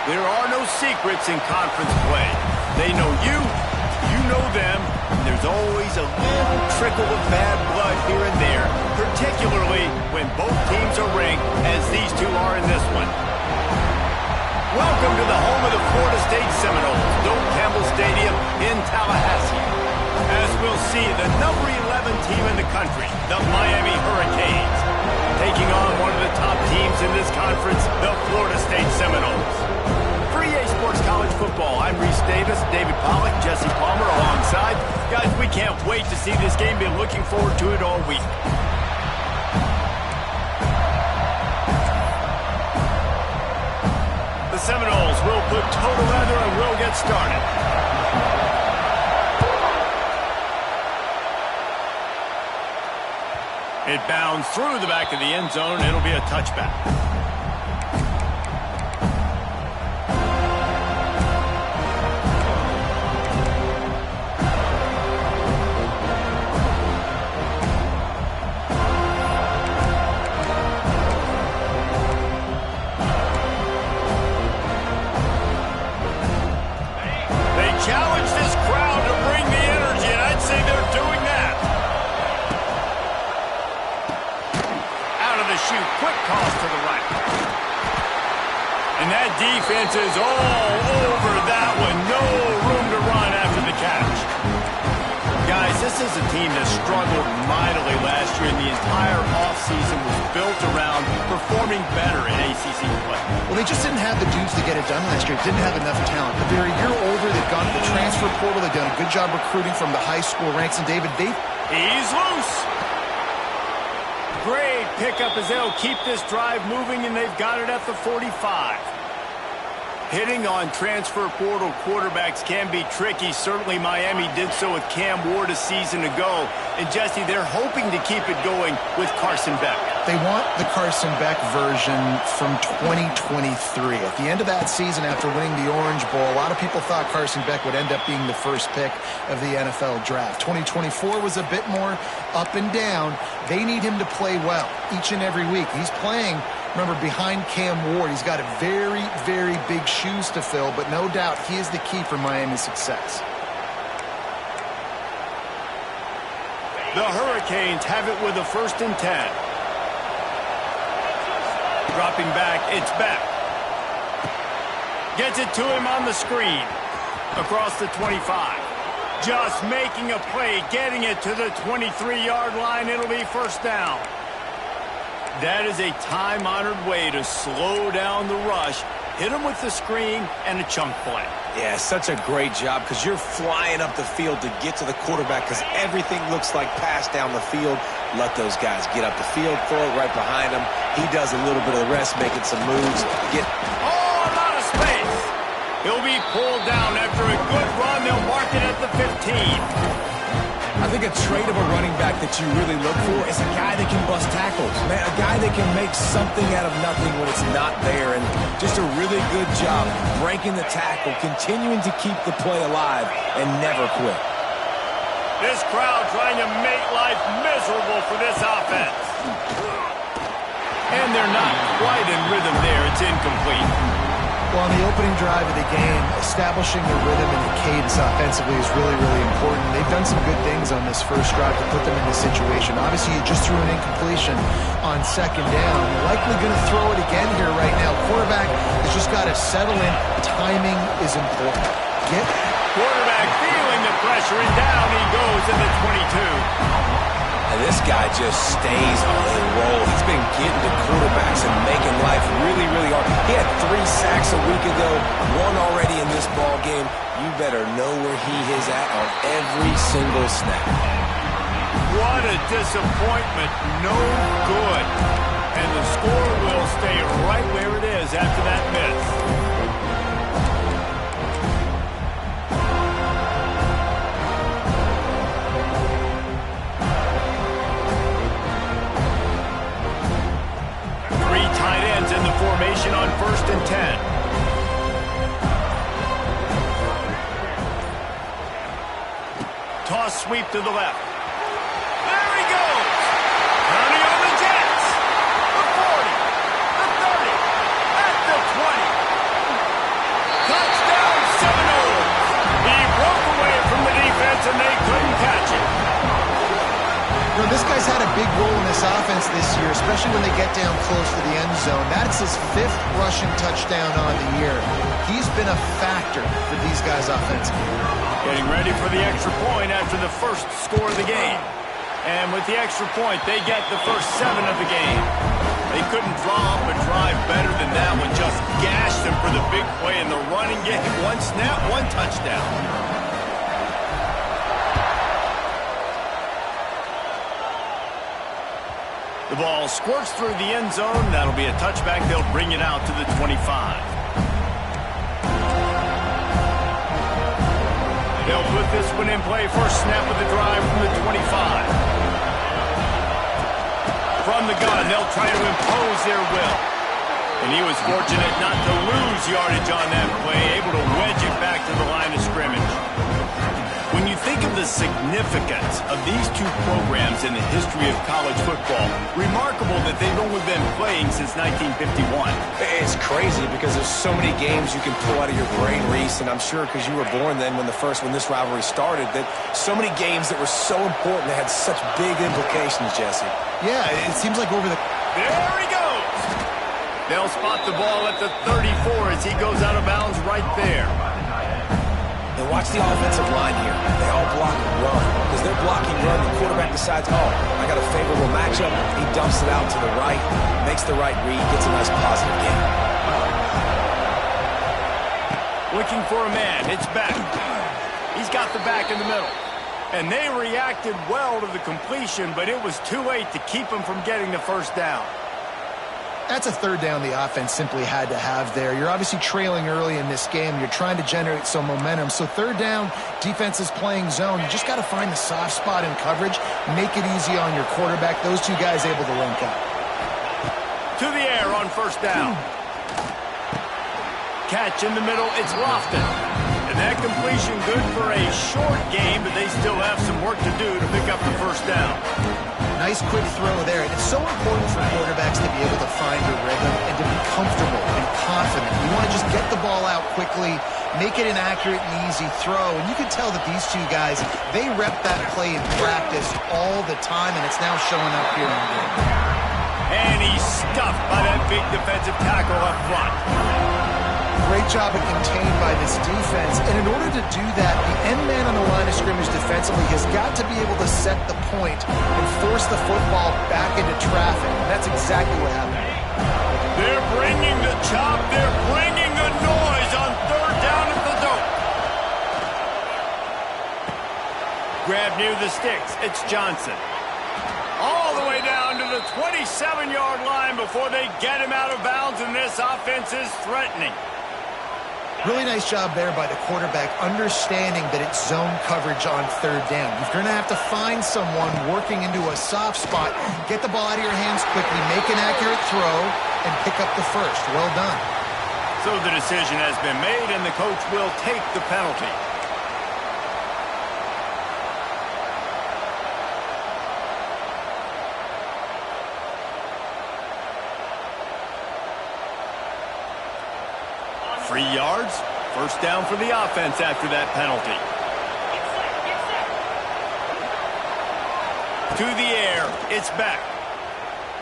There are no secrets in conference play. They know you, you know them, and there's always a little trickle of bad blood here and there, particularly when both teams are ranked, as these two are in this one. Welcome to the home of the Florida State Seminoles, Doak Campbell Stadium in Tallahassee. As we'll see, the number 11 team in the country, the Miami Hurricanes, taking on one of the top teams in this conference, the Florida State Seminoles. For EA Sports College Football, I'm Reese Davis, David Pollack, Jesse Palmer alongside. Guys, we can't wait to see this game. Been looking forward to it all week. The Seminoles will put total weather and we'll get started. It bounds through the back of the end zone. It'll be a touchback. Challenge this crowd to bring the energy, and I'd say they're doing that. Out of the chute, quick toss to the right. And that defense is all over that one. No room to run after the catch. Guys, this is a team that struggled mightily last year, and the entire offseason was built around performing better in ACC play. Well, they just didn't have the dudes to get it done last year. Didn't have enough talent. But they're a year older. They've gone to the transfer portal. They've done a good job recruiting from the high school ranks. And David, he's loose. Great pickup as they'll keep this drive moving, and they've got it at the 45. Hitting on transfer portal quarterbacks can be tricky. Certainly Miami did so with Cam Ward a season ago. And Jesse, they're hoping to keep it going with Carson Beck. They want the Carson Beck version from 2023. At the end of that season, after winning the Orange Bowl, a lot of people thought Carson Beck would end up being the first pick of the NFL draft. 2024 was a bit more up and down. They need him to play well each and every week. He's playing, remember, behind Cam Ward. He's got a very, very big shoes to fill, but no doubt he is the key for Miami's success. The Hurricanes have it with a 1st and 10. Dropping back, it's Beck. Gets it to him on the screen. Across the 25. Just making a play, getting it to the 23-yard line. It'll be 1st down. That is a time-honored way to slow down the rush. Hit him with the screen and a chunk play. Yeah, such a great job because you're flying up the field to get to the quarterback because everything looks like pass down the field. Let those guys get up the field, throw it right behind him. He does a little bit of the rest, making some moves. Oh, a lot of space. He'll be pulled down after a good run. They'll mark it at the 15. I think a trait of a running back that you really look for is a guy that can bust tackles. Man, a guy that can make something out of nothing when it's not there. And just a really good job breaking the tackle, continuing to keep the play alive, and never quit. This crowd trying to make life miserable for this offense. And they're not quite in rhythm there. It's incomplete. Well, on the opening drive of the game, establishing the rhythm and the cadence offensively is really, really important. They've done some good things on this first drive to put them in this situation. Obviously, you just threw an incompletion on 2nd down. Likely going to throw it again here right now. Quarterback has just got to settle in. Timing is important. Quarterback feeling the pressure, and down he goes in the 22. And this guy just stays on a roll. He's been getting to quarterbacks and making life really, really hard. He had 3 sacks a week ago, 1 already in this ball game. You better know where he is at on every single snap. What a disappointment. No good. And the score will stay right where it is after that miss. In the formation on 1st and 10. Toss sweep to the left. There he goes. Turning on the Jets. The 40. The 30. At the 20. You know, this guy's had a big role in this offense this year, especially when they get down close to the end zone. That's his 5th rushing touchdown on the year. He's been a factor for these guys offensively. Getting ready for the extra point after the first score of the game. And with the extra point, they get the first 7 of the game. They couldn't draw up a drive better than that one. Just gashed them for the big play in the running game. 1 snap, 1 touchdown. The ball squirts through the end zone. That'll be a touchback. They'll bring it out to the 25. They'll put this one in play. First snap of the drive from the 25. From the gun, they'll try to impose their will. And he was fortunate not to lose yardage on that play, able to wedge it back to the line of scrimmage. When you think of the significance of these two programs in the history of college football, remarkable that they've only been playing since 1951. It's crazy because there's so many games you can pull out of your brain, Reese, and I'm sure because you were born then when this rivalry started, that so many games that were so important that had such big implications, Jesse. Yeah, it seems like over the... There he goes! They'll spot the ball at the 34 as he goes out of bounds right there. And watch the offensive line here. They all block and run. Because they're blocking run, the quarterback decides, oh, I got a favorable matchup. He dumps it out to the right, makes the right read, gets a nice positive gain. Looking for a man. It's back. He's got the back in the middle. And they reacted well to the completion, but it was too late to keep him from getting the first down. That's a 3rd down the offense simply had to have there. You're obviously trailing early in this game. You're trying to generate some momentum. So 3rd down, defense is playing zone. You just got to find the soft spot in coverage, make it easy on your quarterback. Those two guys able to link up. To the air on first down. Catch in the middle. It's Lofton. And that completion good for a short game, but they still have some work to do to pick up the first down. Nice quick throw there. And it's so important for quarterbacks to be able to find a rhythm and to be comfortable and confident. You want to just get the ball out quickly, make it an accurate and easy throw. And you can tell that these two guys, they rep that play in practice all the time, and it's now showing up here in the game. And he's stuffed by that big defensive tackle up front. Great job of contained by this defense. And in order to do that, the end man on the line of scrimmage defensively has got to be able to set the point and force the football back into traffic. And that's exactly what happened. They're bringing the chop. They're bringing the noise on 3rd down at the dope. Grab near the sticks. It's Johnson. All the way down to the 27-yard line before they get him out of bounds, and this offense is threatening. Really nice job there by the quarterback, understanding that it's zone coverage on 3rd down. You're going to have to find someone working into a soft spot, get the ball out of your hands quickly, make an accurate throw, and pick up the first. Well done. So the decision has been made, and the coach will take the penalty. Free yards, first down for the offense after that penalty. To the air, it's back.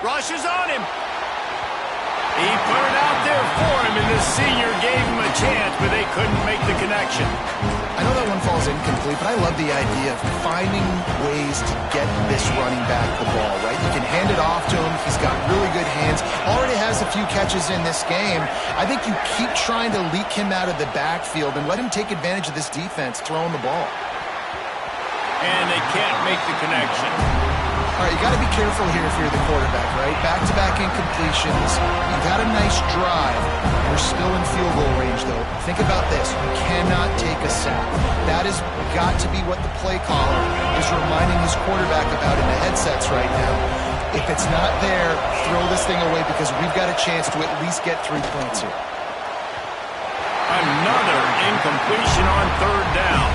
Rush is on him. He put it out there for him, and the senior gave him a chance, but they couldn't make the connection. I know that one falls incomplete, but I love the idea of finding ways to get this running back the ball, right? You can hand it off to him. He's got really good hands. Already has a few catches in this game. I think you keep trying to leak him out of the backfield and let him take advantage of this defense throwing the ball. And they can't make the connection. All right, you got to be careful here if you're the quarterback, right? Back-to-back incompletions. You got a nice drive. You're still in field goal range, though. Think about this. You cannot take a sack. That has got to be what the play caller is reminding his quarterback about in the headsets right now. If it's not there, throw this thing away because we've got a chance to at least get 3 points here. Another incompletion on 3rd down.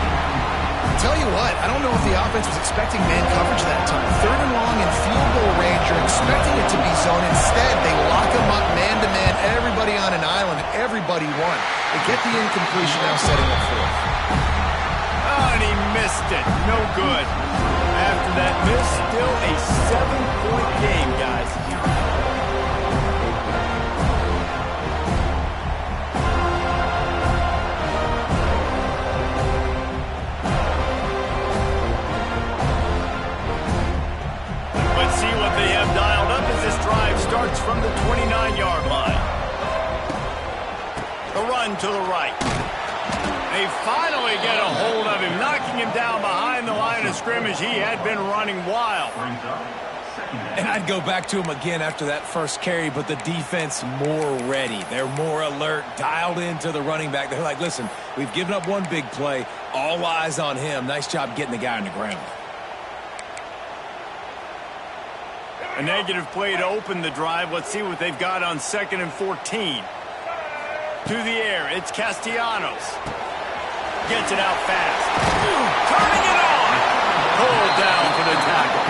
Tell you what, I don't know if the offense was expecting man coverage that time. 3rd and long in field goal range, you're expecting it to be zone. Instead, they lock him up man-to-man, everybody on an island, everybody won. They get the incompletion now setting up 4th. and he missed it. No good. After that miss, still a 7-point game, guys. Let's see what they have dialed up as this drive starts from the 29-yard line. The run to the right. They finally get a hold of him, knocking him down behind the line of scrimmage. He had been running wild. And I'd go back to him again after that first carry, but the defense more ready. They're more alert, dialed into the running back. They're like, listen, we've given up one big play. All eyes on him. Nice job getting the guy on the ground. A negative play to open the drive. Let's see what they've got on 2nd and 14. To the air, it's Castellanos. Gets it out fast. Turning it on. Pulled down for the tackle.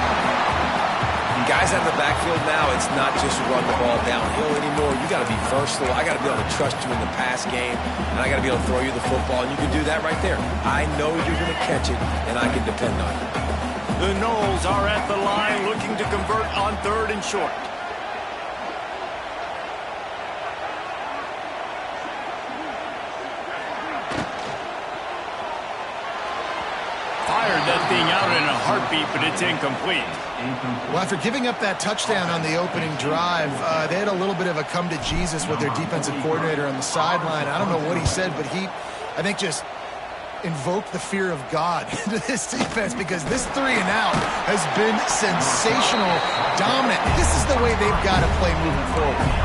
Guys out of the backfield now, it's not just run the ball downhill anymore. You got to be versatile. I got to be able to trust you in the pass game, and I got to be able to throw you the football, and you can do that right there. I know you're going to catch it, and I can depend on it. The Noles are at the line looking to convert on 3rd and short. Fired that thing out in a heartbeat, but it's incomplete. Well, after giving up that touchdown on the opening drive, they had a little bit of a come to Jesus with their defensive coordinator on the sideline. I don't know what he said, but he, I think, just invoked the fear of God into this defense, because this 3 and out has been sensational, dominant. This is the way they've got to play moving forward.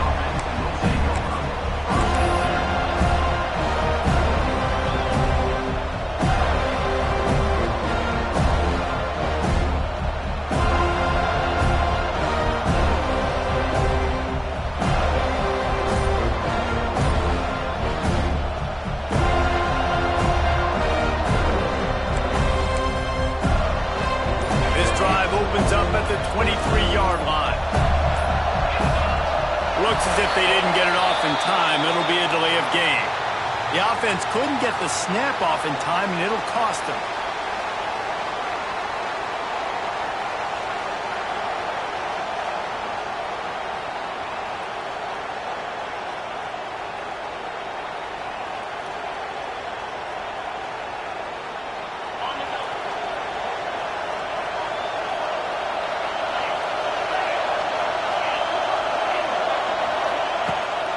At the 23-yard line. Looks as if they didn't get it off in time. It'll be a delay of game. The offense couldn't get the snap off in time, and it'll cost them.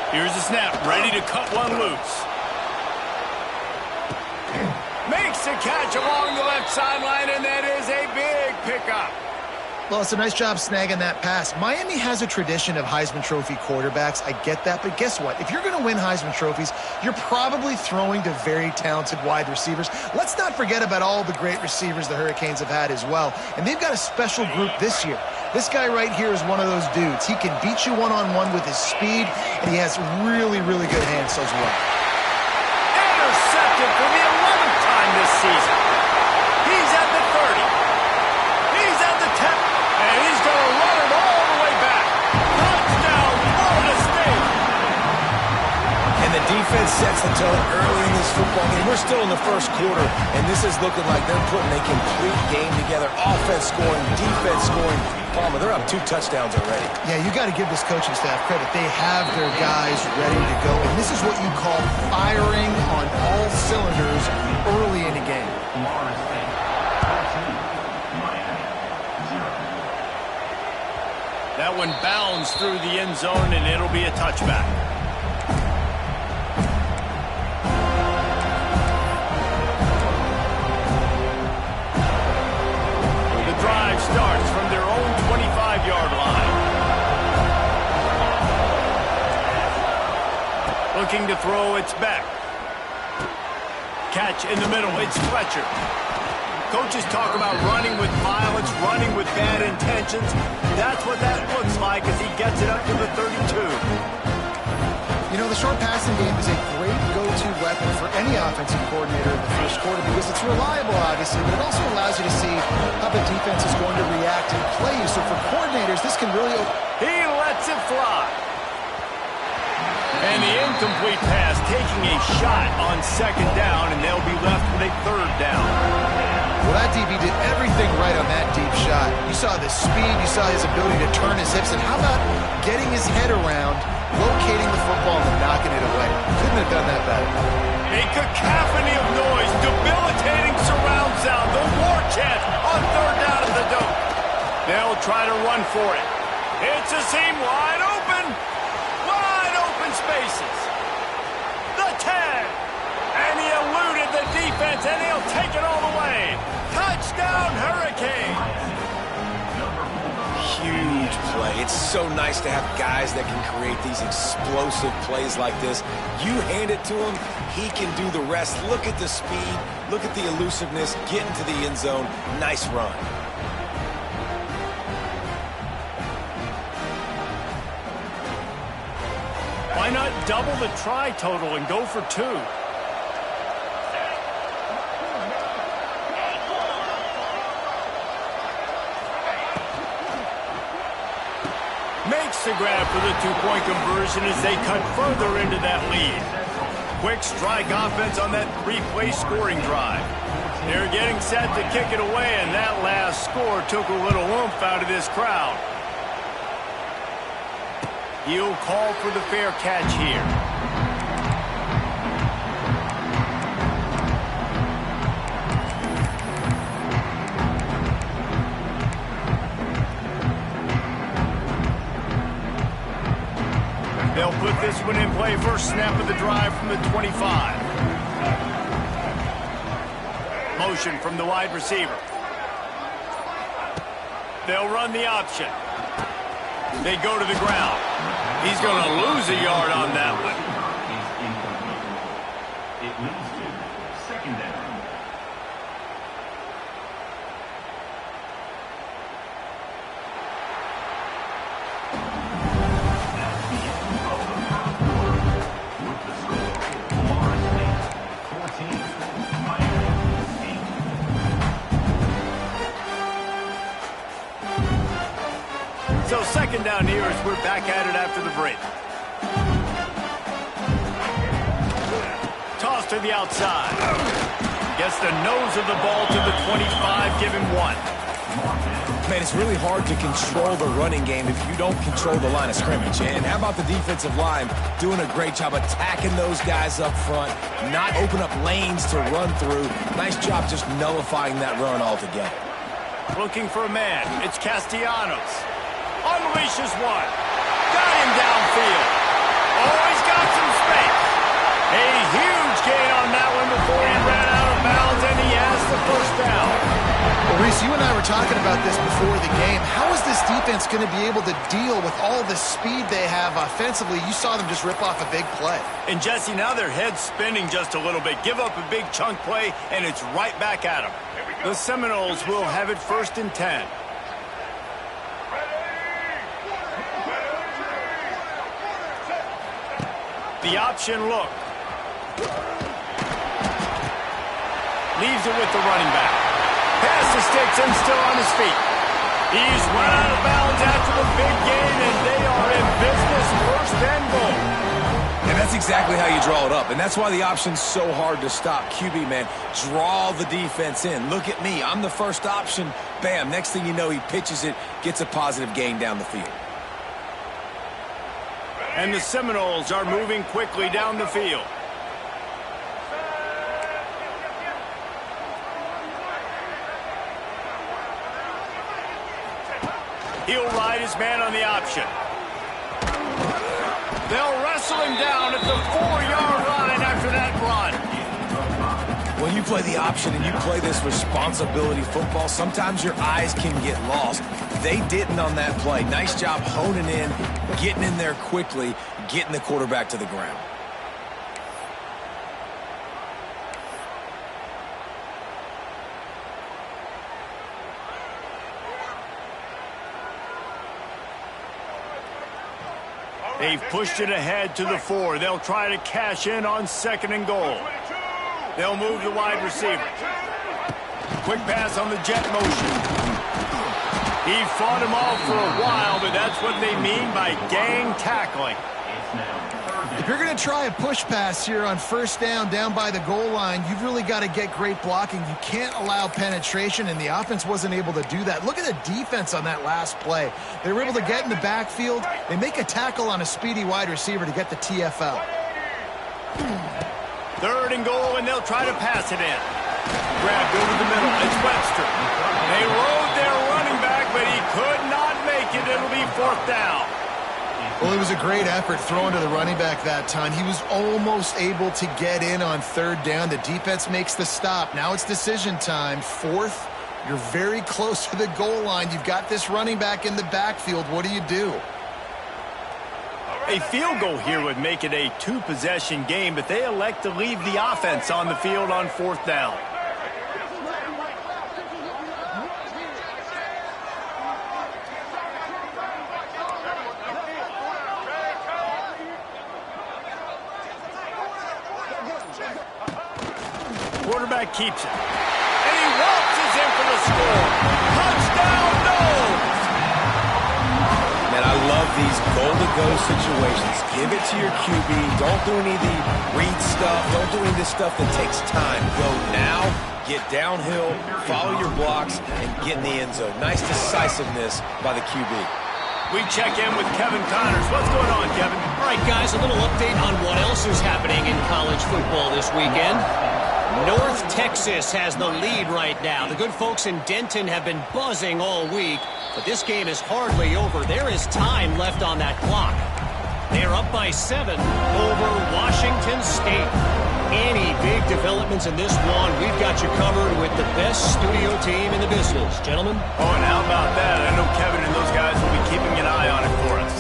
Here's the snap, ready to cut one loose. Makes a catch along the left sideline, and that is a big pickup. Well, it's a nice job snagging that pass. Miami has a tradition of Heisman Trophy quarterbacks. I get that, but guess what? If you're going to win Heisman Trophies, you're probably throwing to very talented wide receivers. Let's not forget about all the great receivers the Hurricanes have had as well. And they've got a special group this year. This guy right here is one of those dudes. He can beat you one-on-one with his speed, and he has really, really good hands as well. Intercepted for the 11th time this season. He's at the 30. He's at the 10. And he's going to run it all the way back. Touchdown, Florida State. And the defense sets the tone early in this football game. We're still in the first quarter, and this is looking like they're putting a complete game together. Offense scoring, defense scoring. Palmer, they're up 2 touchdowns already. Yeah, you got to give this coaching staff credit. They have their guys ready to go, and this is what you call firing on all cylinders early in a game. That one bounds through the end zone, and it'll be a touchback. The drive starts from their own 25-yard line. Looking to throw, it's back. Catch in the middle, it's Fletcher. Coaches talk about running with violence, running with bad intentions. That's what that looks like as he gets it up to the 32. You know, the short passing game is a great go-to weapon for any offensive coordinator in the first quarter because it's reliable, obviously, but it also allows you to see how the defense is going to react and play you. So for coordinators, this can really... He lets it fly. And the incomplete pass taking a shot on second down, and they'll be left with a third down. Well, that DB did everything right on that deep shot. You saw the speed, you saw his ability to turn his hips, and how about getting his head around, locating the football, and knocking it away? Couldn't have done that better. A cacophony of noise, debilitating surround sound, the war chant on third down at the Doak. They'll try to run for it. It's a seam wide open spaces. The 10. And he eluded the defense, and he'll take it all the way. Touchdown, Hurricanes. Huge play. It's so nice to have guys that can create these explosive plays like this. You hand it to him, he can do the rest. Look at the speed. Look at the elusiveness. Get into the end zone. Nice run. Why not double the try total and go for 2? Makes the grab for the two-point conversion as they cut further into that lead. Quick strike offense on that 3-play scoring drive. They're getting set to kick it away, and that last score took a little oomph out of this crowd. He'll call for the fair catch here. They'll put this one in play. First snap of the drive from the 25. Motion from the wide receiver. They'll run the option. They go to the ground. He's going to lose a yard on that one. It leads to second down. That's the end of the first quarter with the score Florida State 14, Miami 8. So second down here as we're back at it after the break. Toss to the outside. Gets the nose of the ball to the 25, give him 1. Man, it's really hard to control the running game if you don't control the line of scrimmage. And how about the defensive line doing a great job attacking those guys up front, not open up lanes to run through. Nice job just nullifying that run altogether. Looking for a man. It's Castellanos. Unleashes one. Got him downfield. Oh, he's got some space. A huge gain on that one before he ran out of bounds, and he has the first down. Well, Reese, you and I were talking about this before the game. How is this defense going to be able to deal with all the speed they have offensively? You saw them just rip off a big play. And, Jesse, now their head's spinning just a little bit. Give up a big chunk play, and it's right back at them. The Seminoles will have it 1st and 10. The option look. Leaves it with the running back. Pass to sticks and still on his feet. He's run out of bounds after the big gain, and they are in business, 1st and goal. And that's exactly how you draw it up. And that's why the option's so hard to stop. QB, man, draw the defense in. Look at me. I'm the first option. Bam. Next thing you know, he pitches it, gets a positive gain down the field. And the Seminoles are moving quickly down the field. He'll ride his man on the option. They'll wrestle him down at the 4-yard line after that run. When you play the option and you play this responsibility football, sometimes your eyes can get lost. They didn't on that play. Nice job honing in, getting in there quickly, getting the quarterback to the ground. They've pushed it ahead to the 4. They'll try to cash in on 2nd and goal. They'll move the wide receiver. Quick pass on the jet motion. He fought him off for a while, but that's what they mean by gang tackling. It's now 3rd If you're going to try a push pass here on first down by the goal line, you've really got to get great blocking. You can't allow penetration, and the offense wasn't able to do that. Look at the defense on that last play. They were able to get in the backfield. They make a tackle on a speedy wide receiver to get the TFL. 3rd and goal, and they'll try to pass it in. Grabbed over the middle. It's Webster. They rode their running back, but he could not make it. It'll be 4th down. Well, it was a great effort throwing to the running back that time. He was almost able to get in on 3rd down. The defense makes the stop. Now it's decision time. 4th, you're very close to the goal line. You've got this running back in the backfield. What do you do? A field goal here would make it a 2-possession game, but they elect to leave the offense on the field on 4th down. Quarterback keeps it. And he waltzes in for the score. Touchdown, Noles! Man, I love these goal-to-go situations. Give it to your QB. Don't do any of the read stuff. Don't do any of this stuff that takes time. Go now, get downhill, follow your blocks, and get in the end zone. Nice decisiveness by the QB. We check in with Kevin Connors. What's going on, Kevin? All right, guys, a little update on what else is happening in college football this weekend. North Texas has the lead right now. The good folks in Denton have been buzzing all week, but this game is hardly over. There is time left on that clock. They are up by 7 over Washington State. Any big developments in this one, we've got you covered with the best studio team in the business. Gentlemen? Oh, and how about that? I know Kevin and those guys will be keeping an eye on it for us.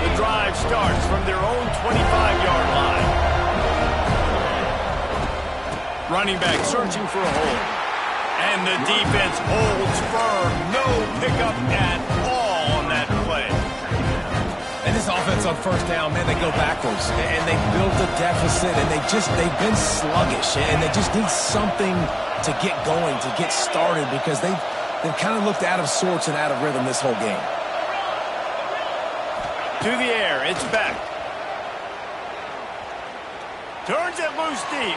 The drive starts from their own 25-yard line. Running back searching for a hole. And the defense holds firm. No pickup at all on that play. And this offense on first down, man, they go backwards. And they built a deficit, and they've been sluggish. And they just need something to get going, to get started, because they've kind of looked out of sorts and out of rhythm this whole game. To the air, it's back. Turns it loose deep.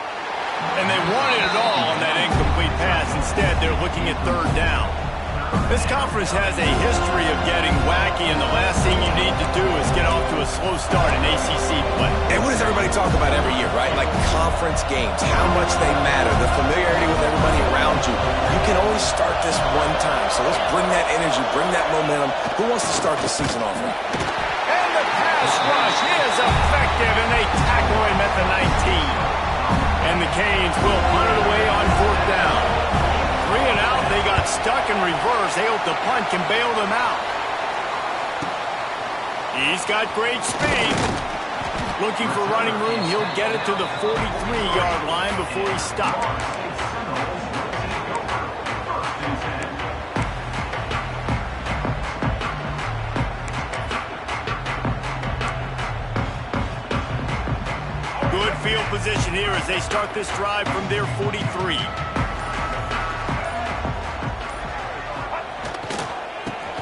And they wanted it all on that incomplete pass. Instead, they're looking at 3rd down. This conference has a history of getting wacky, and the last thing you need to do is get off to a slow start in ACC play. And what does everybody talk about every year, right? Like conference games, how much they matter, the familiarity with everybody around you. You can only start this one time. So let's bring that energy, bring that momentum. Who wants to start the season off right? And the pass rush is effective, and they tackle him at the 19. And the Canes will punt it away on 4th down. 3 and out, they got stuck in reverse. They hope the punt can bail them out. He's got great speed. Looking for running room, he'll get it to the 43-yard line before he stops. Good field position here as they start this drive from their 43.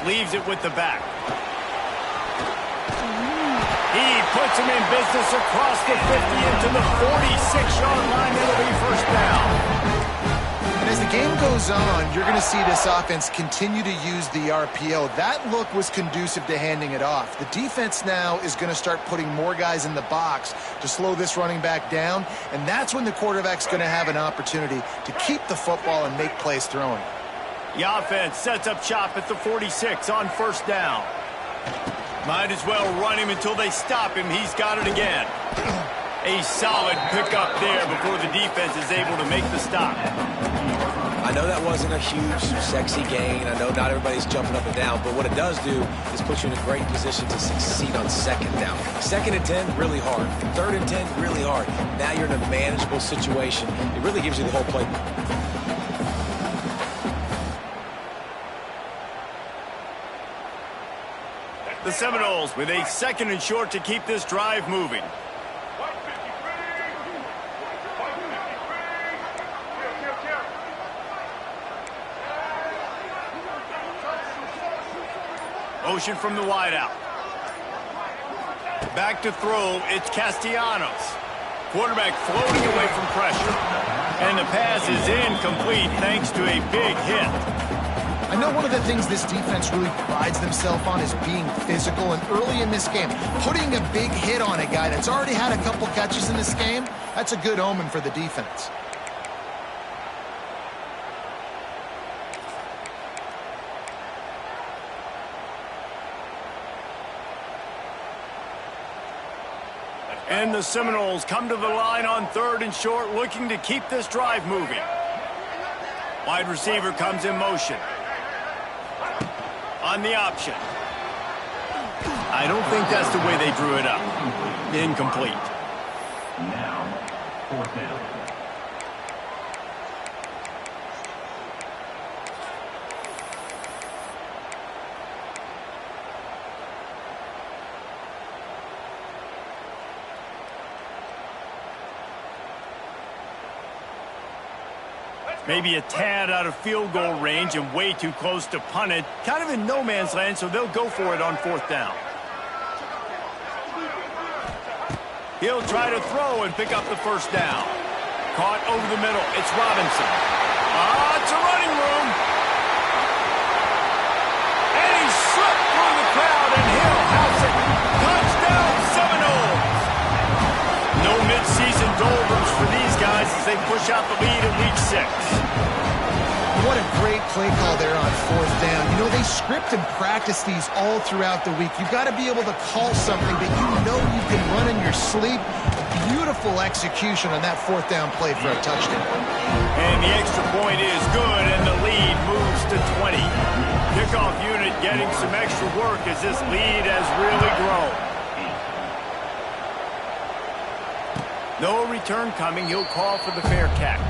Leaves it with the back. He puts him in business across the 50 into the 46-yard line. It'll be 1st down. And as the game goes on, you're going to see this offense continue to use the RPO. That look was conducive to handing it off. The defense now is going to start putting more guys in the box to slow this running back down, and that's when the quarterback's going to have an opportunity to keep the football and make plays throwing. The offense sets up shop at the 46 on 1st down. Might as well run him until they stop him. He's got it again. A solid pickup there before the defense is able to make the stop. I know that wasn't a huge, sexy gain. I know not everybody's jumping up and down, but what it does do is put you in a great position to succeed on 2nd down. 2nd and 10, really hard. 3rd and 10, really hard. Now you're in a manageable situation. It really gives you the whole playbook. The Seminoles with a 2nd and short to keep this drive moving. Motion from the wideout. Back to throw, it's Castellanos. Quarterback floating away from pressure. And the pass is incomplete thanks to a big hit. I know one of the things this defense really prides themselves on is being physical, and early in this game, putting a big hit on a guy that's already had a couple catches in this game, that's a good omen for the defense. And the Seminoles come to the line on 3rd and short, looking to keep this drive moving. Wide receiver comes in motion. On the option. I don't think that's the way they drew it up. Incomplete. Now, 4th down. Maybe a tad out of field goal range and way too close to punt it. Kind of in no man's land, so they'll go for it on 4th down. He'll try to throw and pick up the 1st down. Caught over the middle. It's Robinson. It's a running room. And he slipped through the crowd, and Hill has it. Touchdown, Seminoles. No midseason doldrums for these guys as they push out the lead in Week 6. What a great play call there on 4th down. You know, they script and practice these all throughout the week. You've got to be able to call something that you know you can run in your sleep. Beautiful execution on that 4th down play for a touchdown. And the extra point is good, and the lead moves to 20. Kickoff unit getting some extra work as this lead has really grown. No return coming. He'll call for the fair catch.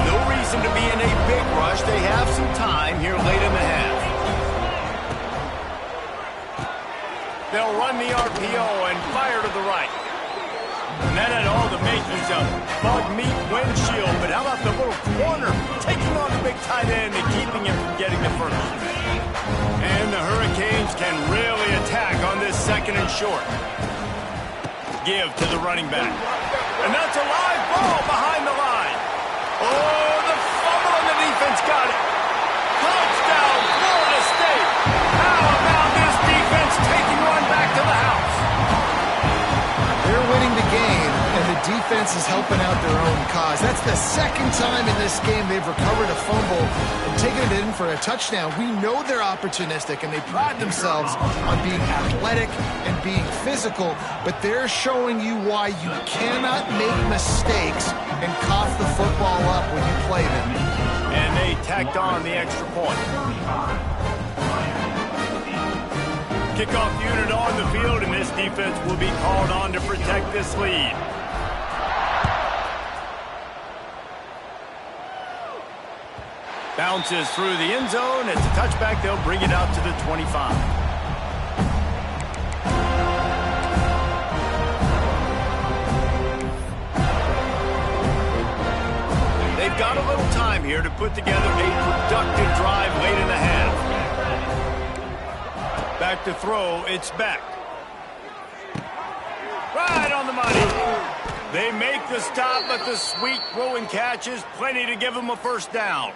No reason to be in a big rush. They have some time here late in the half. They'll run the RPO and fire to the right. And that had all the makings of bug meat windshield, but how about the little corner taking on the big tight end and keeping him from getting the first? And the Hurricanes can really attack on this 2nd and short. Give to the running back. And that's a live ball behind the line. Oh, the fumble on the defense got it. Touchdown, Florida State. How about this defense taking one back to the house? They're winning the game, and the defense is helping out their own cause. That's the 2nd time in this game they've recovered a fumble and taken it in for a touchdown. We know they're opportunistic, and they pride themselves on being athletic and being physical, but they're showing you why you cannot make mistakes and cough the football up when you play them. And they tacked on the extra point. Kickoff unit on the field, and this defense will be called on to protect this lead. Bounces through the end zone. It's a touchback. They'll bring it out to the 25. They've got a little time here to put together a productive drive late in the half. Back to throw, it's Beck. Right on the money. They make the stop, but the sweet throw and catch is plenty to give them a 1st down.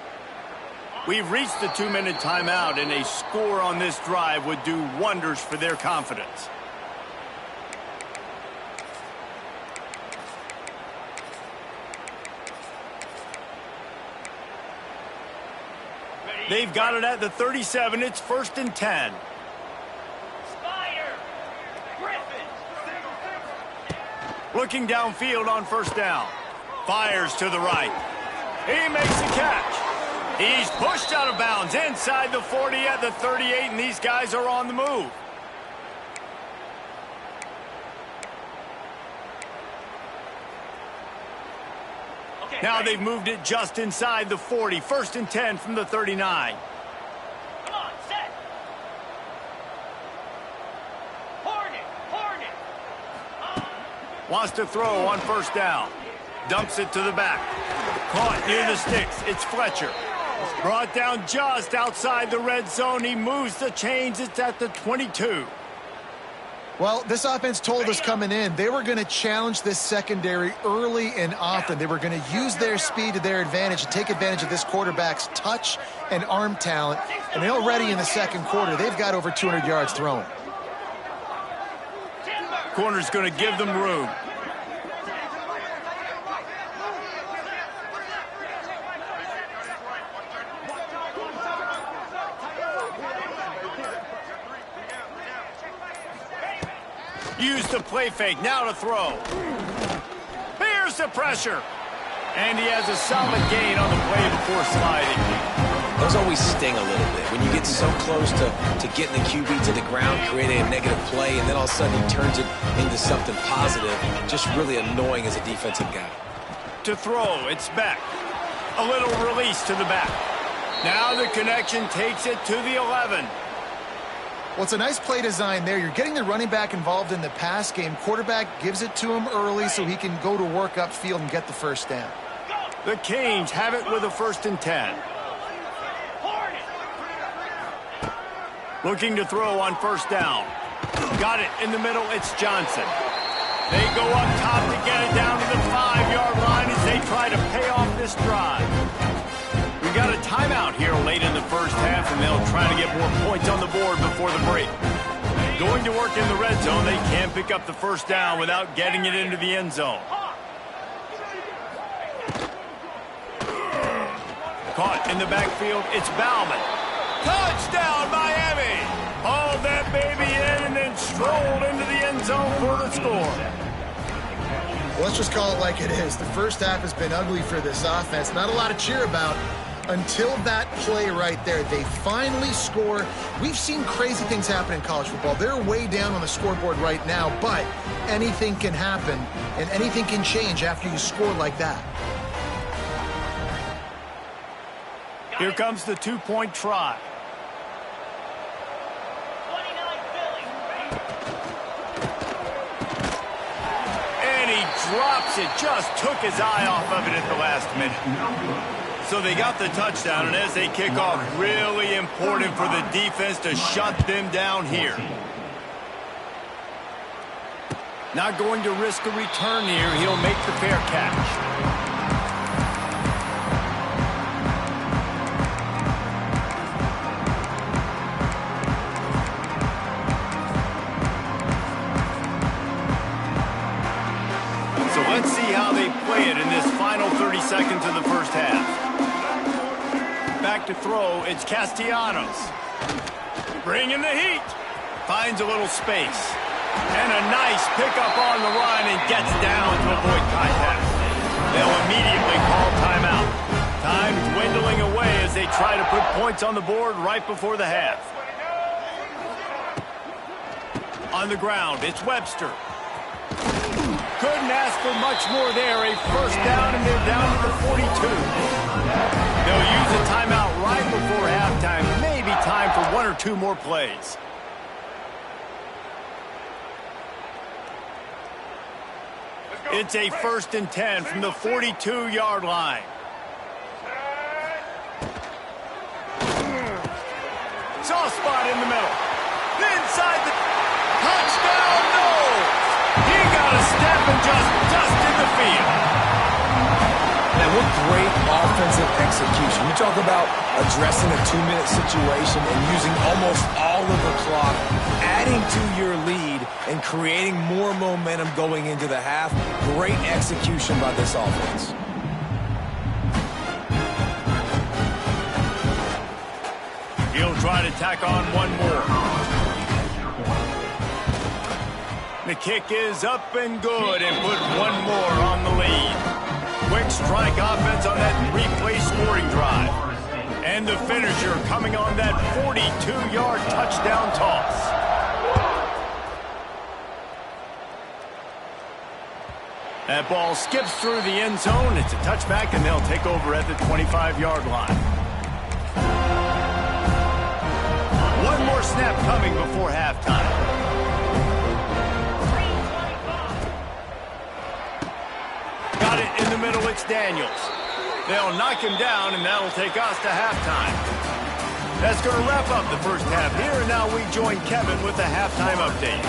We've reached the 2-minute timeout, and a score on this drive would do wonders for their confidence. They've got it at the 37. It's 1st and 10. Looking downfield on 1st down. Fires to the right. He makes the catch. He's pushed out of bounds inside the 40 at the 38, and these guys are on the move. Now they've moved it just inside the 40. 1st and 10 from the 39. Come on, set. Hornet. Wants to throw on first down. Dumps it to the back. Caught near the sticks. It's Fletcher. Brought down just outside the red zone. He moves the chains. It's at the 22. Well, this offense told us coming in they were going to challenge this secondary early and often. They were going to use their speed to their advantage and take advantage of this quarterback's touch and arm talent. And already in the second quarter, they've got over 200 yards thrown. Corner's going to give them room. Use the play fake, now to throw. Here's the pressure. And he has a solid gain on the play before sliding. Those always sting a little bit. When you get so close to getting the QB to the ground, creating a negative play, and then all of a sudden he turns it into something positive. Just really annoying as a defensive guy. To throw, it's back. A little release to the back. Now the connection takes it to the 11. Well, it's a nice play design there. You're getting the running back involved in the pass game. Quarterback gives it to him early so he can go to work upfield and get the first down. The Canes have it with a 1st and 10. Looking to throw on first down. Got it in the middle. It's Johnson. They go up top to get it down to the 5-yard line as they try to pay off this drive. We got a timeout here late in the first half, and they'll try to get more points on the board before the break. Going to work in the red zone. They can't pick up the first down without getting it into the end zone. Caught in the backfield. It's Bauman. Touchdown, Miami! Hauled that baby in and then strolled into the end zone for the score. Well, let's just call it like it is. The first half has been ugly for this offense. Not a lot to cheer about until that play right there. They finally score. We've seen crazy things happen in college football. They're way down on the scoreboard right now, but anything can happen and anything can change after you score like that. Here comes the 2-point try. 29 Philly. And he drops it. Just took his eye off of it at the last minute. So they got the touchdown, and as they kick off, really important for the defense to shut them down here. Not going to risk a return here. He'll make the fair catch. Let's see how they play it in this final 30 seconds of the first half. Back to throw, it's Castellanos. Bringing the heat. Finds a little space. And a nice pickup on the run and gets down to avoid contact. They'll immediately call timeout. Time dwindling away as they try to put points on the board right before the half. On the ground, it's Webster. Couldn't ask for much more there. A first down, and they're down to the 42. They'll use a timeout right before halftime. Maybe time for 1 or 2 more plays. It's a 1st and 10 from the 42-yard line. Soft spot in the middle. Inside the touchdown, no! He got a step and just dusted the field. Now, what great offensive execution. You talk about addressing a 2-minute situation and using almost all of the clock, adding to your lead and creating more momentum going into the half. Great execution by this offense. He'll try to tack on one more. The kick is up and good and put one more on the lead. Quick strike offense on that 3-play scoring drive. And the finisher coming on that 42-yard touchdown toss. That ball skips through the end zone. It's a touchback, and they'll take over at the 25-yard line. One more snap coming before halftime. in the middle, it's Daniels. They'll knock him down, and that'll take us to halftime. That's going to wrap up the first half here, and now we join Kevin with the halftime update.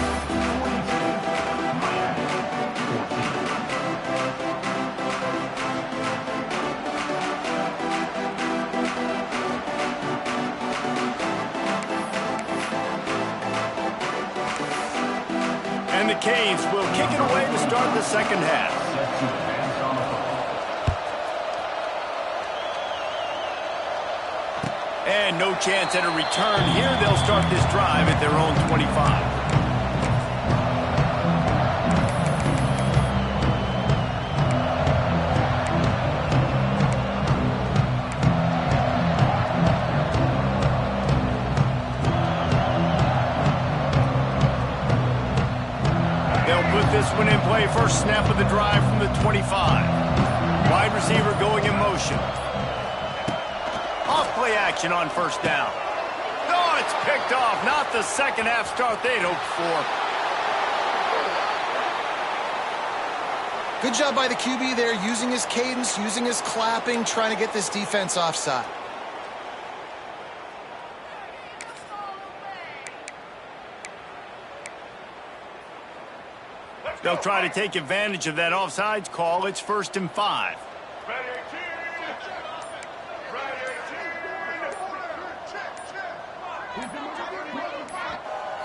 And the Canes will kick it away to start the second half. And no chance at a return here. They'll start this drive at their own 25. They'll put this one in play. First snap of the drive from the 25. Wide receiver going in motion. Off-play action on first down. Oh, it's picked off. Not the second half start they'd hoped for. Good job by the QB there, using his cadence, using his clapping, trying to get this defense offside. They'll try to take advantage of that offsides call. It's 1st and 5.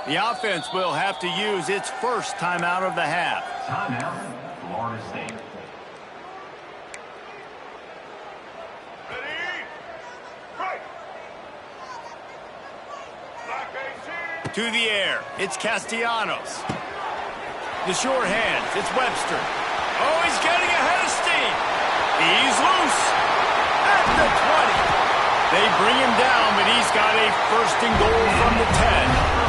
The offense will have to use its first timeout of the half. Timeout, Florida State. To the air, it's Castellanos. The short hands, it's Webster. Oh, he's getting ahead of steam. He's loose at the 20. They bring him down, but he's got a 1st and goal from the 10.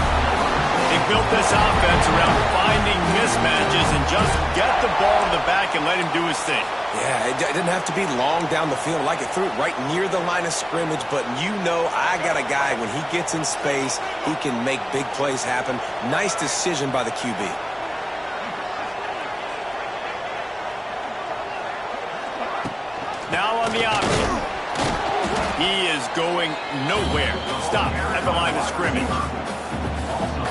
They built this offense around finding mismatches and just get the ball in the back and let him do his thing. Yeah, it didn't have to be long down the field. Like it threw it right near the line of scrimmage, but you know I got a guy, when he gets in space, he can make big plays happen. Nice decision by the QB. Now on the option. He is going nowhere. Stop at the line of scrimmage.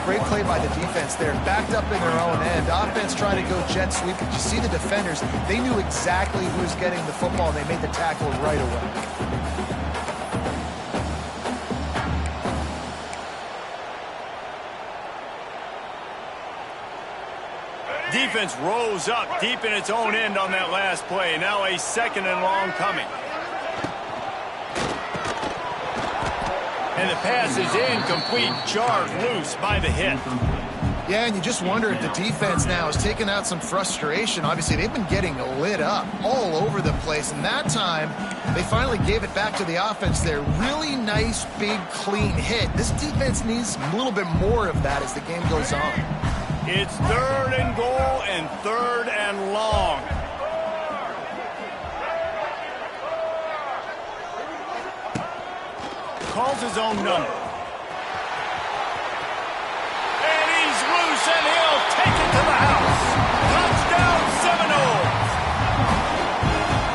Great play by the defense there. Backed up in their own end. Offense trying to go jet sweep. But you see the defenders, they knew exactly who was getting the football, and they made the tackle right away. Defense rose up deep in its own end on that last play. Now a 2nd and long coming. And the pass is incomplete, jarred loose by the hit. Yeah, and you just wonder if the defense now is taking out some frustration. Obviously, they've been getting lit up all over the place, and that time they finally gave it back to the offense there. Really nice, big, clean hit. This defense needs a little bit more of that as the game goes on. It's 3rd and goal and 3rd and long. Calls his own number. And he's loose, and he'll take it to the house. Touchdown, Seminoles.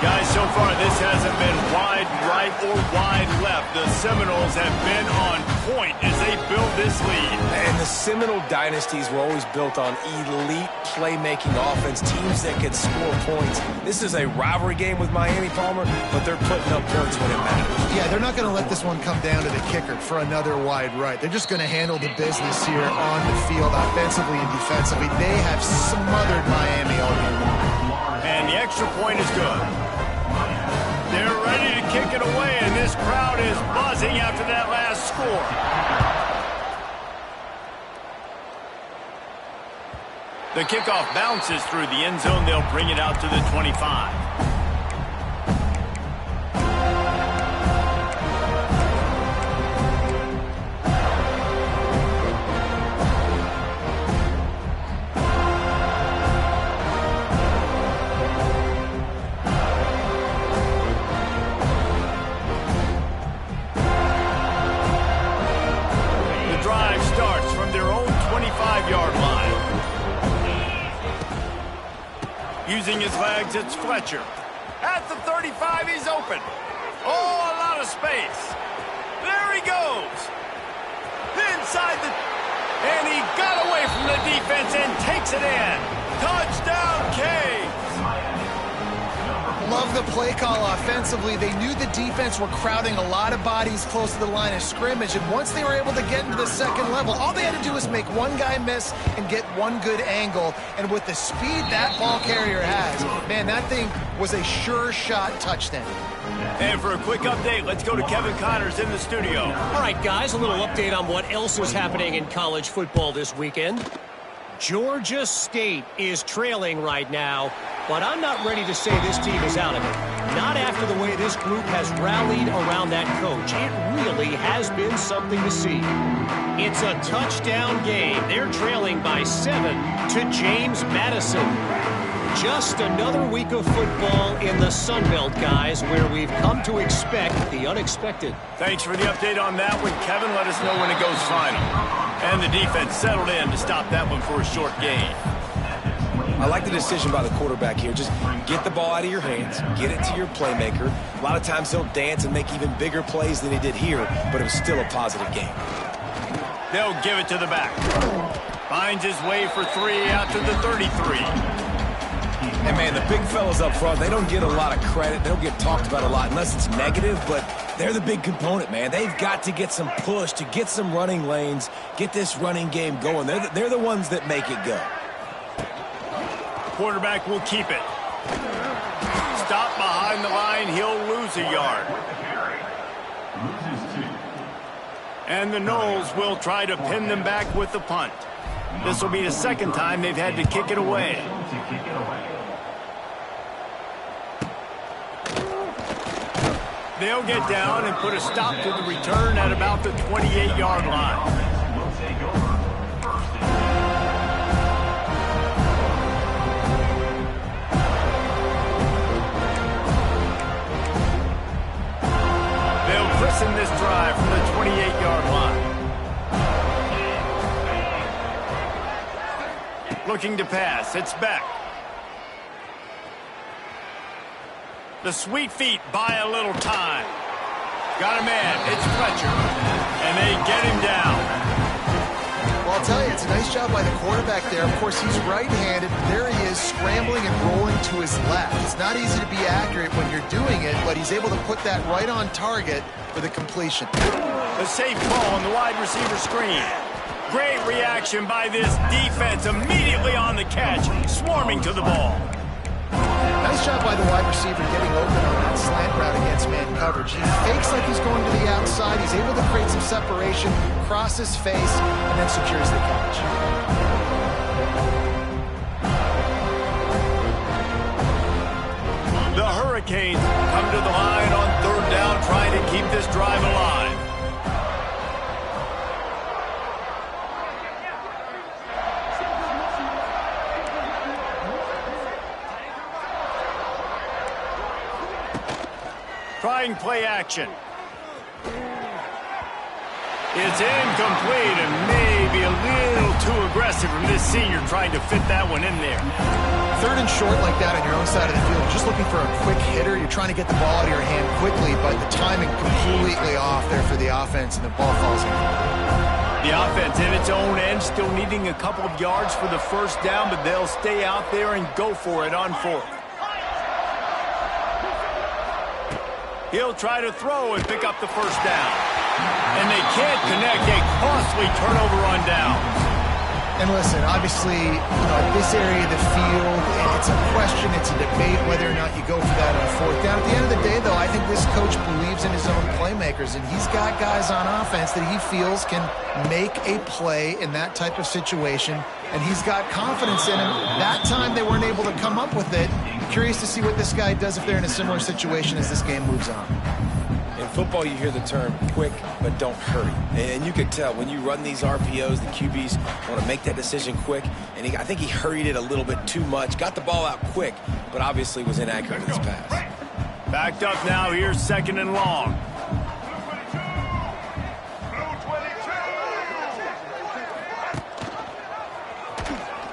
Guys, so far this hasn't been wide right or wide left. The Seminoles have been on point as they build this lead. And the Seminole dynasties were always built on elite playmaking offense, teams that could score points. This is a rivalry game with Miami, Palmer, but they're putting up points when it matters. Yeah, they're not going to let this one come down to the kicker for another wide right. They're just going to handle the business here on the field, offensively and defensively. They have smothered Miami all year long. And the extra point is good. They're ready to kick it away, and this crowd is buzzing after that last score. The kickoff bounces through the end zone. They'll bring it out to the 25. The drive starts from their own 25-yard line. Using his legs, Hurricanes, it's Fletcher. At the 35, he's open. Oh, a lot of space. There he goes. Inside the... And he got away from the defense and takes it in. Touchdown, Canes. Love the play call offensively. They knew the defense were crowding a lot of bodies close to the line of scrimmage, and once they were able to get into the second level, all they had to do was make one guy miss and get one good angle. And with the speed that ball carrier has, man, that thing was a sure shot touchdown. And for a quick update, let's go to Kevin Connors in the studio. All right, guys, a little update on what else is happening in college football this weekend. Georgia State is trailing right now, but I'm not ready to say this team is out of it. Not after the way this group has rallied around that coach. It really has been something to see. It's a touchdown game. They're trailing by 7 to James Madison. Just another week of football in the Sun Belt, guys, where we've come to expect the unexpected. Thanks for the update on that one, Kevin. Let us know when it goes final. And the defense settled in to stop that one for a short gain. I like the decision by the quarterback here. Just get the ball out of your hands, get it to your playmaker. A lot of times he'll dance and make even bigger plays than he did here, but it was still a positive game. They'll give it to the back. Finds his way for 3 out to the 33. And, man, the big fellas up front, they don't get a lot of credit. They don't get talked about a lot unless it's negative, but they're the big component, man. They've got to get some push, to get some running lanes, get this running game going. They're the ones that make it go. Quarterback will keep it. Stop behind the line. He'll lose a yard. And the Noles will try to pin them back with the punt. This will be the second time they've had to kick it away. They'll get down and put a stop to the return at about the 28-yard line. They'll christen this drive from the 28-yard line. Looking to pass. It's Beck. The sweet feet buy a little time. Got a man. It's Fletcher. And they get him down. Well, I'll tell you, it's a nice job by the quarterback there. Of course, he's right-handed. There he is, scrambling and rolling to his left. It's not easy to be accurate when you're doing it, but he's able to put that right on target for the completion. A safe ball on the wide receiver screen. Great reaction by this defense. Immediately on the catch, swarming to the ball. Nice job by the wide receiver getting open on that slant route against man coverage. He fakes like he's going to the outside. He's able to create some separation, cross his face, and then secures the catch. The Hurricanes come to the line on third down, trying to keep this drive alive. Trying play action. It's incomplete and maybe a little too aggressive from this senior trying to fit that one in there. Third and short like that on your own side of the field, just looking for a quick hitter. You're trying to get the ball out of your hand quickly, but the timing completely off there for the offense, and the ball falls in. The offense in its own end, still needing a couple of yards for the first down, but they'll stay out there and go for it on fourth. He'll try to throw and pick up the first down. And they can't connect. A costly turnover on downs. And listen, obviously, this area of the field, it's a question, it's a debate whether or not you go for that on a fourth down. At the end of the day, though, I think this coach believes in his own playmakers, and he's got guys on offense that he feels can make a play in that type of situation, and he's got confidence in him. That time they weren't able to come up with it. Curious to see what this guy does if they're in a similar situation as this game moves on. In football, you hear the term quick, but don't hurry. And you can tell when you run these RPOs, the QBs want to make that decision quick. And I think he hurried it a little bit too much. Got the ball out quick, but obviously was inaccurate in his pass. Backed up now. Here's second and long.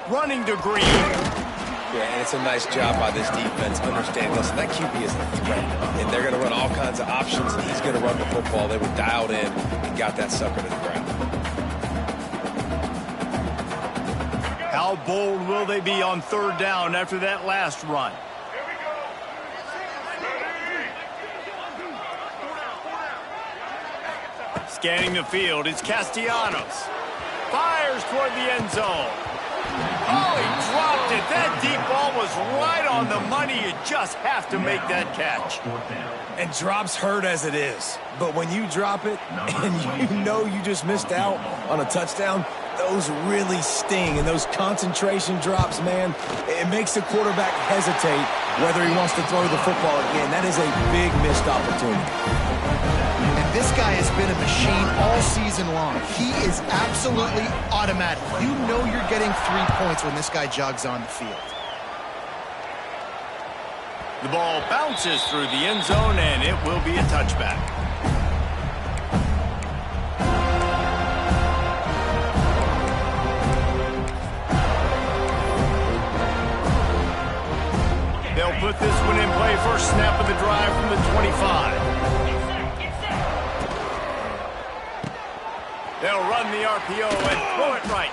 Running to Green. Yeah, and it's a nice job by this defense understanding, listen, that QB is a threat, and they're going to run all kinds of options, and he's going to run the football. They were dialed in and got that sucker to the ground. How bold will they be on third down after that last run? Scanning the field, it's Castellanos. Fires toward the end zone. Oh, he dropped it. That deep ball was right on the money. You just have to make that catch. And drops hurt as it is. But when you drop it and you know you just missed out on a touchdown, those really sting. And those concentration drops, man, it makes the quarterback hesitate whether he wants to throw the football again. That is a big missed opportunity. This guy has been a machine all season long. He is absolutely automatic. You know you're getting 3 points when this guy jogs on the field. The ball bounces through the end zone, and it will be a touchback. They'll put this one in play. First snap of the drive from the 25. They'll run the RPO and throw it right.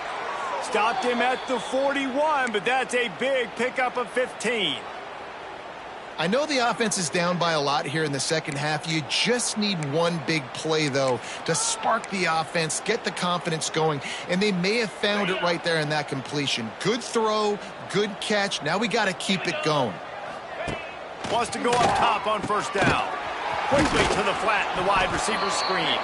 Stopped him at the 41, but that's a big pickup of 15. I know the offense is down by a lot here in the second half. You just need one big play, though, to spark the offense, get the confidence going, and they may have found it right there in that completion. Good throw, good catch. Now we got to keep it going. Wants to go up top on first down. Quickly to the flat, the wide receiver screen.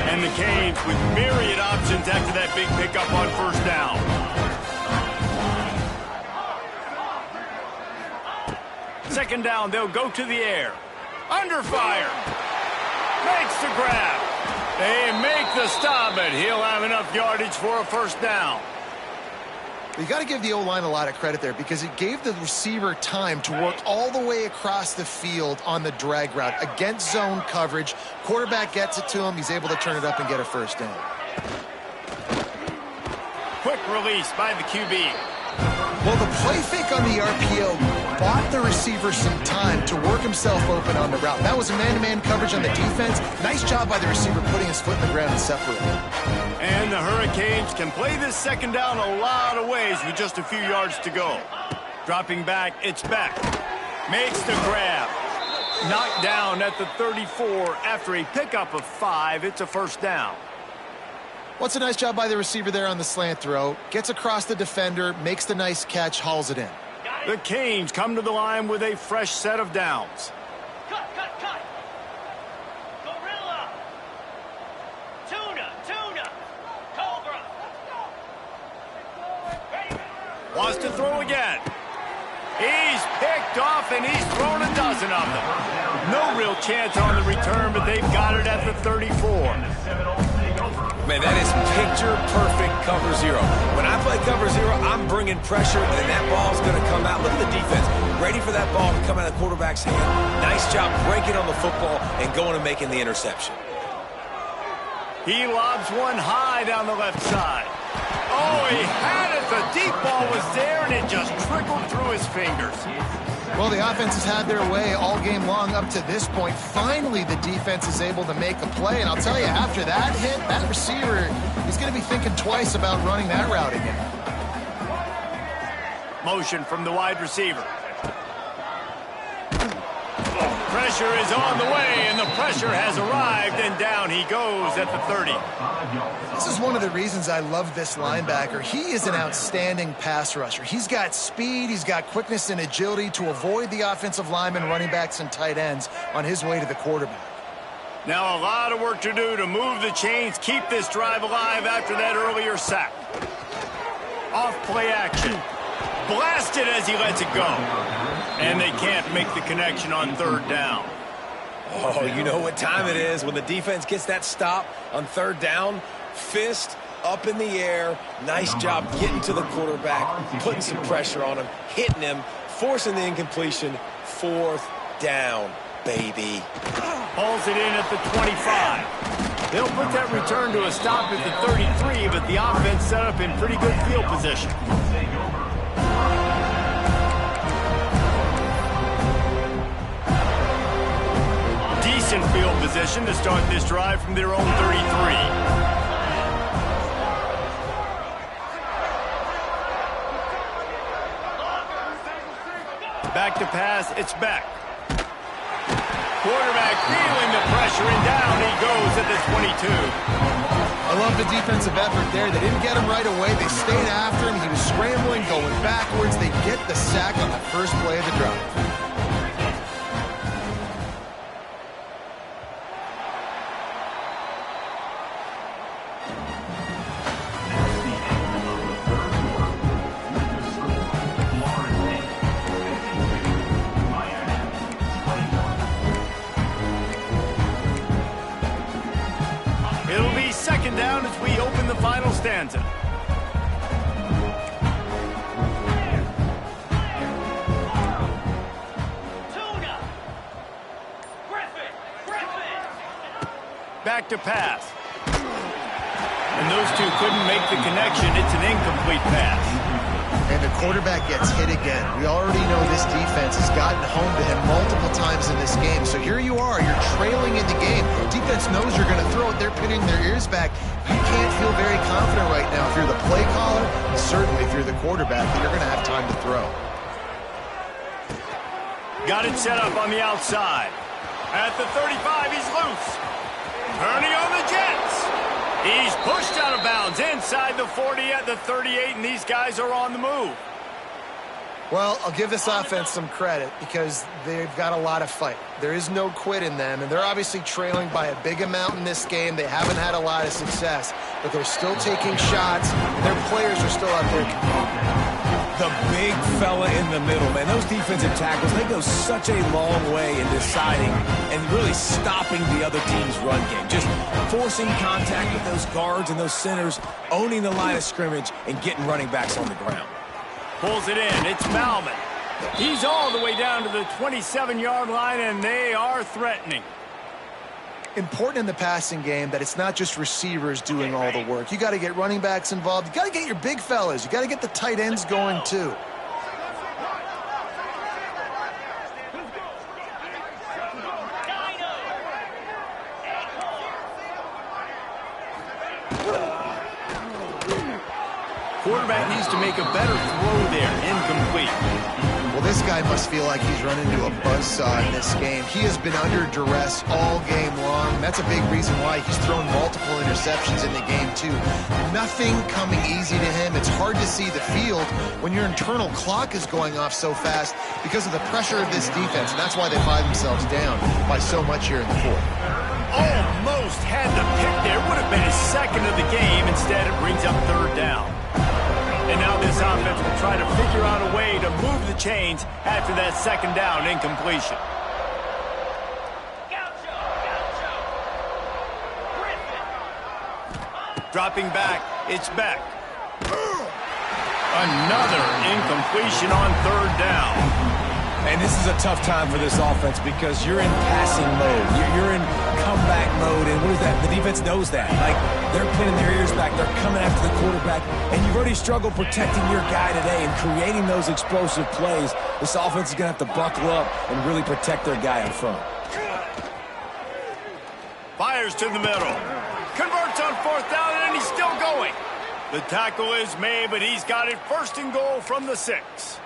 And the Canes with myriad options after that big pickup on first down. Second down, they'll go to the air. Under fire. Makes the grab. They make the stop, but he'll have enough yardage for a first down. You got to give the O-line a lot of credit there because it gave the receiver time to work all the way across the field on the drag route against zone coverage. Quarterback gets it to him. He's able to turn it up and get a first down. Quick release by the QB. Well, the play fake on the RPO bought the receiver some time to work himself open on the route. That was a man-to-man coverage on the defense. Nice job by the receiver putting his foot in the ground and separating. And the Hurricanes can play this second down a lot of ways with just a few yards to go. Dropping back, it's Beck. Makes the grab. Knocked down at the 34 after a pickup of 5. It's a first down. What's a nice job by the receiver there on the slant throw. Gets across the defender, makes the nice catch, hauls it in. The Canes come to the line with a fresh set of downs. Cut. Gorilla. Tuna. Cobra. Wants to throw again. He's picked off, and he's thrown a dozen of them. No real chance on the return, but they've got it at the 34. Man, that is picture-perfect cover zero. When I play cover zero, I'm bringing pressure, and that ball's going to come out. Look at the defense. Ready for that ball to come out of the quarterback's hand. Nice job breaking on the football and going and making the interception. He lobs one high down the left side. Oh, he had it. The deep ball was there, and it just trickled through his fingers. Well, the offense has had their way all game long up to this point. Finally, the defense is able to make a play. And I'll tell you, after that hit, that receiver is going to be thinking twice about running that route again. Motion from the wide receiver. Pressure is on the way, and the pressure has arrived, and down he goes at the 30. This is one of the reasons I love this linebacker. He is an outstanding pass rusher. He's got speed, he's got quickness and agility to avoid the offensive linemen, running backs, and tight ends on his way to the quarterback. Now a lot of work to do to move the chains, keep this drive alive after that earlier sack. Off play action. Blasted as he lets it go. And they can't make the connection on third down. Oh, you know what time it is when the defense gets that stop on third down. Fist up in the air. Nice job getting to the quarterback, putting some pressure on him, hitting him, forcing the incompletion. Fourth down, baby. Pulls it in at the 25. They'll put that return to a stop at the 33, but the offense set up in pretty good field position. Decent field position to start this drive from their own 33. Back to pass, it's Beck. Quarterback feeling the pressure, and down he goes at the 22. I love the defensive effort there. They didn't get him right away. They stayed after him. He was scrambling, going backwards. They get the sack on the first play of the drive. Down as we open the final stanza. Back to pass. And those two couldn't make the connection. It's an incomplete pass. And the quarterback gets hit again. We already know this defense has gotten home to him multiple times in this game. So here you are, you're trailing in the game. Defense knows you're going to throw it. They're pinning their ears back. You can't feel very confident right now if you're the play caller, and certainly if you're the quarterback, that you're going to have time to throw. Got it set up on the outside. At the 35, he's loose. Turning on the Jets. He's pushed out of bounds inside the 40 at the 38, and these guys are on the move. Well, I'll give this offense some credit because they've got a lot of fight. There is no quit in them, and they're obviously trailing by a big amount in this game. They haven't had a lot of success, but they're still taking shots. Their players are still out there competing. The big fella in the middle, man. Those defensive tackles, they go such a long way in deciding and really stopping the other team's run game. Just forcing contact with those guards and those centers, owning the line of scrimmage, and getting running backs on the ground. Pulls it in. It's Malman. He's all the way down to the 27-yard line, and they are threatening. Important in the passing game that it's not just receivers doing all the work. You got to get running backs involved. You got to get your big fellas. You got to get the tight ends going too. Quarterback needs to make a better throw there. Incomplete. Well, this guy must feel like he's run into a buzzsaw in this game. He has been under duress all game long. That's a big reason why he's thrown multiple interceptions in the game, too. Nothing coming easy to him. It's hard to see the field when your internal clock is going off so fast because of the pressure of this defense, and that's why they find themselves down by so much here in the fourth. Almost had the pick there. Would have been his second of the game. Instead, it brings up third down. And now this offense will try to figure out a way to move the chains after that second down incompletion. Dropping back, it's Beck. Another incompletion on third down. And this is a tough time for this offense because you're in passing mode. You're in comeback mode, and what is that? The defense knows that. Like, they're pinning their ears back. They're coming after the quarterback, and you've already struggled protecting your guy today and creating those explosive plays. This offense is going to have to buckle up and really protect their guy in front. Fires to the middle. Converts on fourth down, and he's still going. The tackle is made, but he's got it first and goal from the 6.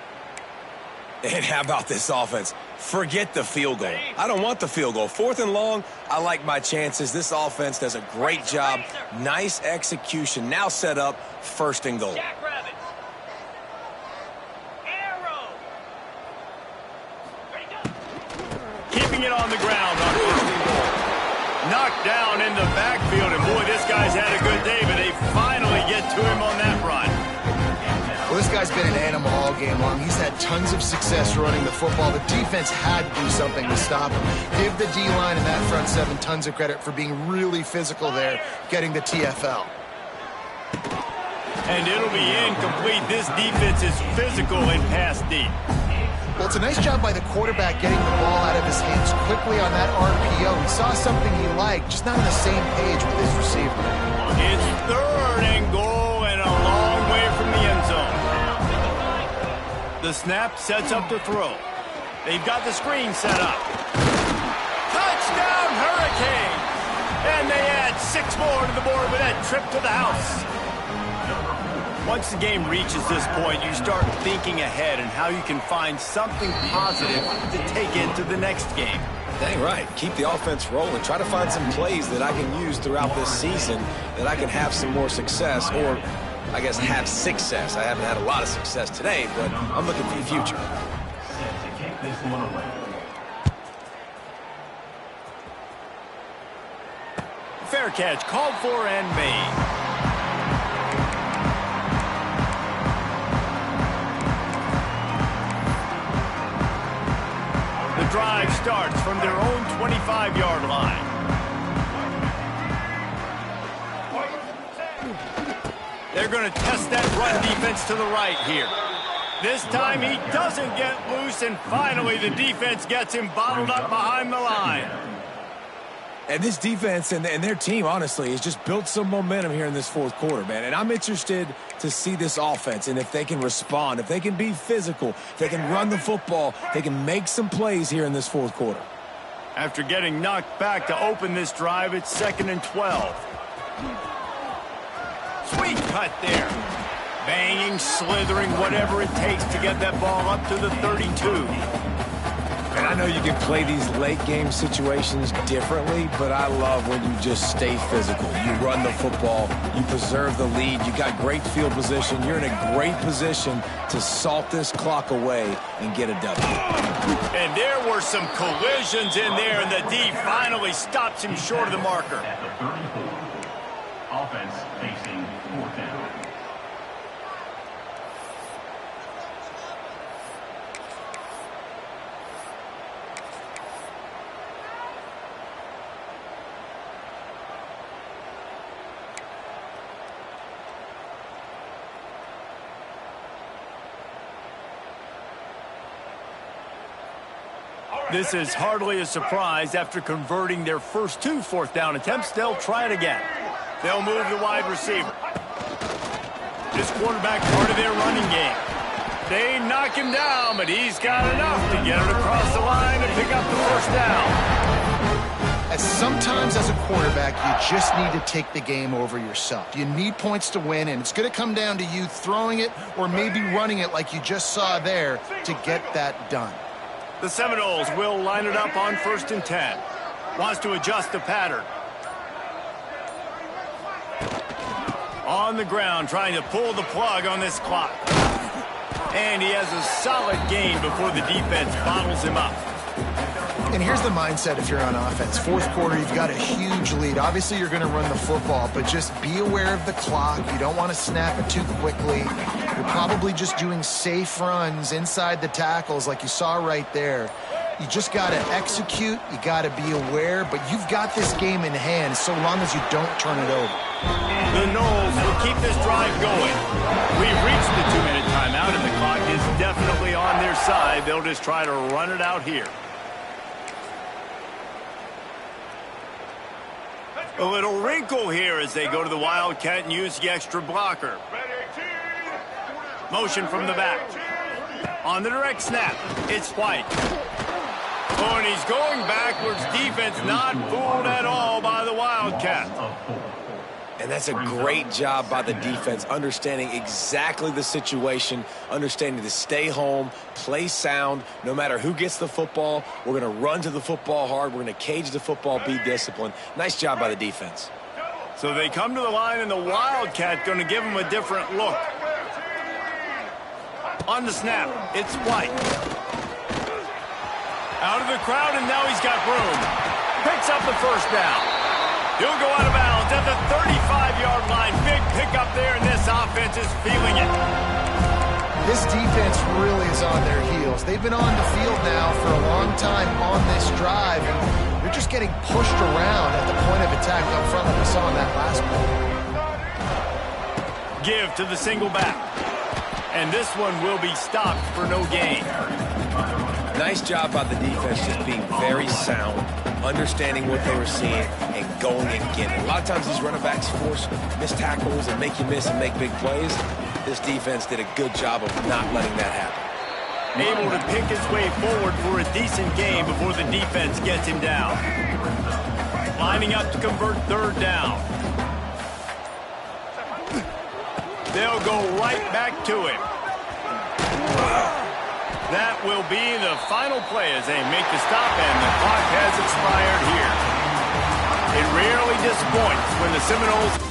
And how about this offense? Forget the field goal. I don't want the field goal. Fourth and long, I like my chances. This offense does a great job. Nice execution. Now set up first and goal. Keeping it on the ground on first and goal. Knocked down in the backfield, and boy, this guy's had a good day, but they finally get to him on that run. Well, this guy's been an animal all game long. He's had tons of success running the football. The defense had to do something to stop him. Give the D-line and that front seven tons of credit for being really physical there, getting the TFL. And it'll be incomplete. This defense is physical and pass deep. Well, it's a nice job by the quarterback getting the ball out of his hands quickly on that RPO. He saw something he liked, just not on the same page with his receiver. It's 3rd and goal and a long way from the end zone. The snap sets up the throw. They've got the screen set up. Touchdown, Hurricanes! And they add 6 more to the board with that trip to the house. Once the game reaches this point, you start thinking ahead and how you can find something positive to take into the next game. Dang right. Keep the offense rolling. Try to find some plays that I can use throughout this season that I can have some more success, or I guess have success. I haven't had a lot of success today, but I'm looking for the future. Set to kick this one away. Fair catch called for and made. The drive starts from their own 25-yard line. They're going to test that run defense to the right here. This time he doesn't get loose, and finally the defense gets him bottled up behind the line. And this defense and their team, honestly, has just built some momentum here in this 4th quarter, man. And I'm interested to see this offense and if they can respond, if they can be physical, if they can run the football, they can make some plays here in this 4th quarter. After getting knocked back to open this drive, it's 2nd and 12. Sweet cut there. Banging, slithering, whatever it takes to get that ball up to the 32. And I know you can play these late-game situations differently, but I love when you just stay physical. You run the football, you preserve the lead, you got great field position, you're in a great position to salt this clock away and get a W. And there were some collisions in there, and the D finally stops him short of the marker. At the 34. Offense facing 4th down. This is hardly a surprise. After converting their first 2 4th-down attempts, they'll try it again. They'll move the wide receiver. This quarterback part of their running game. They knock him down, but he's got enough to get it across the line and pick up the 1st down. As sometimes as a quarterback, you just need to take the game over yourself. You need points to win, and it's going to come down to you throwing it or maybe running it like you just saw there to get that done. The Seminoles will line it up on 1st and 10. Wants to adjust the pattern. On the ground, trying to pull the plug on this clock. And he has a solid gain before the defense bottles him up. And here's the mindset if you're on offense. 4th quarter, you've got a huge lead. Obviously, you're going to run the football, but just be aware of the clock. You don't want to snap it too quickly. You're probably just doing safe runs inside the tackles like you saw right there. You just got to execute. You got to be aware, but you've got this game in hand so long as you don't turn it over. The Noles will keep this drive going. We've reached the 2-minute timeout, and the clock is definitely on their side. They'll just try to run it out here. A little wrinkle here as they go to the Wildcat and use the extra blocker. Motion from the back. On the direct snap, it's White. Oh, and he's going backwards. Defense not fooled at all by the Wildcat. And that's a great job by the defense, understanding exactly the situation, understanding to stay home, play sound. No matter who gets the football, we're going to run to the football hard. We're going to cage the football, be disciplined. Nice job by the defense. So they come to the line, and the Wildcat going to give them a different look. On the snap, it's White. Out of the crowd, and now he's got room. Picks up the 1st down. He'll go out of bounds at the 35-yard line. Big pickup there, and this offense is feeling it. This defense really is on their heels. They've been on the field now for a long time on this drive, and they're just getting pushed around at the point of attack up front like we saw in that last play. Give to the single back. And this one will be stopped for no gain. Nice job by the defense just being very sound, understanding what they were seeing, and going and getting it. A lot of times these running backs force missed tackles and make you miss and make big plays. This defense did a good job of not letting that happen. Able to pick his way forward for a decent game before the defense gets him down. Lining up to convert third down. They'll go right back to him. That will be the final play as they make the stop, and the clock has expired here. It rarely disappoints when the Seminoles